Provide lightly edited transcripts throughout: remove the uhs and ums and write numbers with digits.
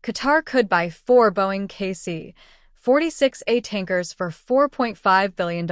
Qatar could buy 4 Boeing KC-46A tankers for $4.5 billion.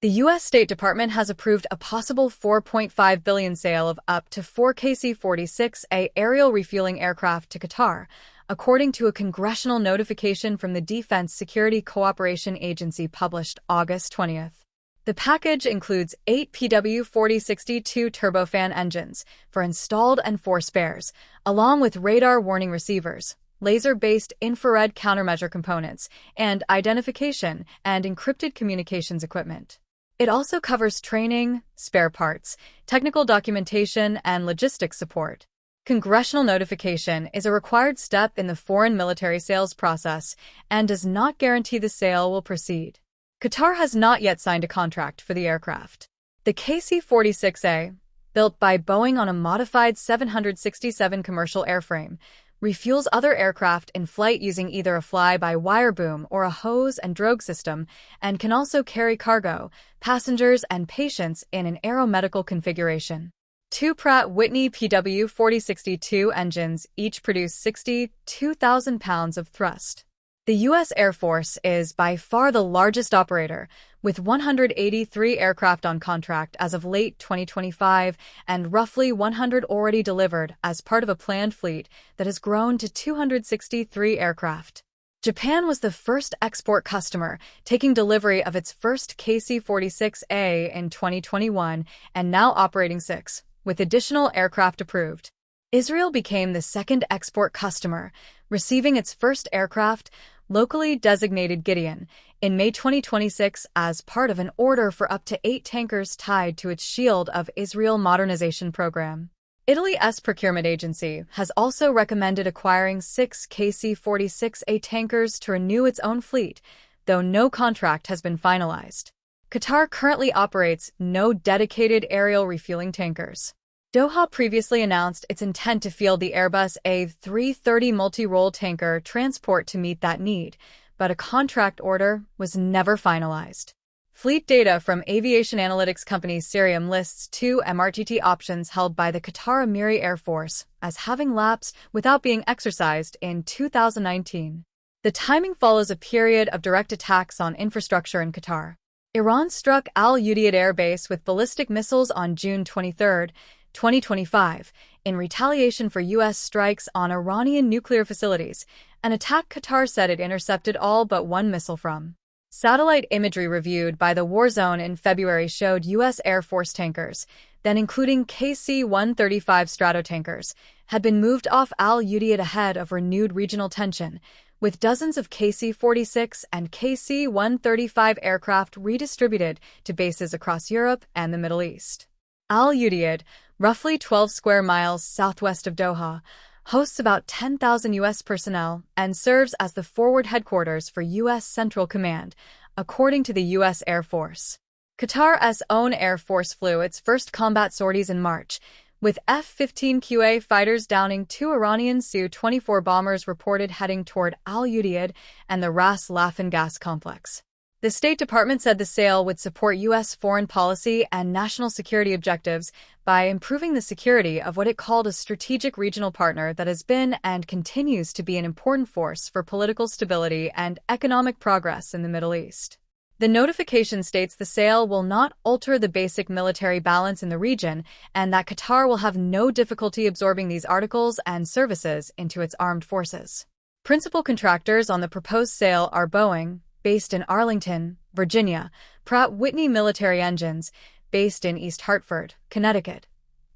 The U.S. State Department has approved a possible $4.5 billion sale of up to 4 KC-46A aerial refueling aircraft to Qatar, according to a congressional notification from the Defense Security Cooperation Agency published August 20th. The package includes 8 PW4062 turbofan engines for installed and 4 spares, along with radar warning receivers, laser-based infrared countermeasure components, and identification and encrypted communications equipment. It also covers training, spare parts, technical documentation, and logistics support. Congressional notification is a required step in the foreign military sales process and does not guarantee the sale will proceed. Qatar has not yet signed a contract for the aircraft. The KC-46A, built by Boeing on a modified 767 commercial airframe, refuels other aircraft in flight using either a fly-by-wire boom or a hose and drogue system, and can also carry cargo, passengers, and patients in an aeromedical configuration. 2 Pratt & Whitney PW4062 engines each produce 62,000 pounds of thrust. The U.S. Air Force is by far the largest operator, with 183 aircraft on contract as of late 2025 and roughly 100 already delivered as part of a planned fleet that has grown to 263 aircraft. Japan was the first export customer, taking delivery of its first KC-46A in 2021 and now operating 6, with additional aircraft approved. Israel became the second export customer, receiving its first aircraft, locally designated Gideon, in May 2026 as part of an order for up to 8 tankers tied to its Shield of Israel modernization program. Italy's procurement agency has also recommended acquiring 6 KC-46A tankers to renew its own fleet, though no contract has been finalized. Qatar currently operates no dedicated aerial refueling tankers. Doha previously announced its intent to field the Airbus A330 multi-role tanker transport to meet that need, but a contract order was never finalized. Fleet data from aviation analytics company Cirium lists 2 MRTT options held by the Qatar Emiri Air Force as having lapsed without being exercised in 2019. The timing follows a period of direct attacks on infrastructure in Qatar. Iran struck Udeid Air Base with ballistic missiles on June 23, 2025, in retaliation for U.S. strikes on Iranian nuclear facilities, an attack Qatar said it intercepted all but one missile from. Satellite imagery reviewed by the war zone in February showed U.S. Air Force tankers, then including KC-135 Stratotankers, had been moved off Al-Udeid ahead of renewed regional tension, with dozens of KC-46 and KC-135 aircraft redistributed to bases across Europe and the Middle East. Al-Udeid, roughly 12 square miles southwest of Doha, hosts about 10,000 U.S. personnel and serves as the forward headquarters for U.S. Central Command, according to the U.S. Air Force. Qatar's own Air Force flew its first combat sorties in March, with F-15QA fighters downing 2 Iranian Su-24 bombers reported heading toward Al-Udeid and the Ras Laffan gas complex. The State Department said the sale would support U.S. foreign policy and national security objectives by improving the security of what it called a strategic regional partner that has been and continues to be an important force for political stability and economic progress in the Middle East. The notification states the sale will not alter the basic military balance in the region and that Qatar will have no difficulty absorbing these articles and services into its armed forces. Principal contractors on the proposed sale are Boeing, based in Arlington, Virginia, Pratt & Whitney Military Engines, based in East Hartford, Connecticut,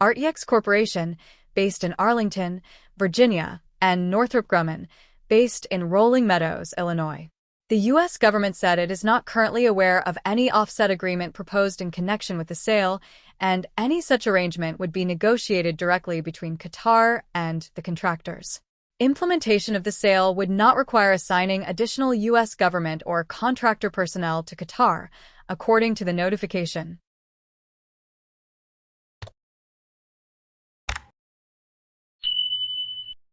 RTX Corporation, based in Arlington, Virginia, and Northrop Grumman, based in Rolling Meadows, Illinois. The U.S. government said it is not currently aware of any offset agreement proposed in connection with the sale, and any such arrangement would be negotiated directly between Qatar and the contractors. Implementation of the sale would not require assigning additional U.S. government or contractor personnel to Qatar, according to the notification.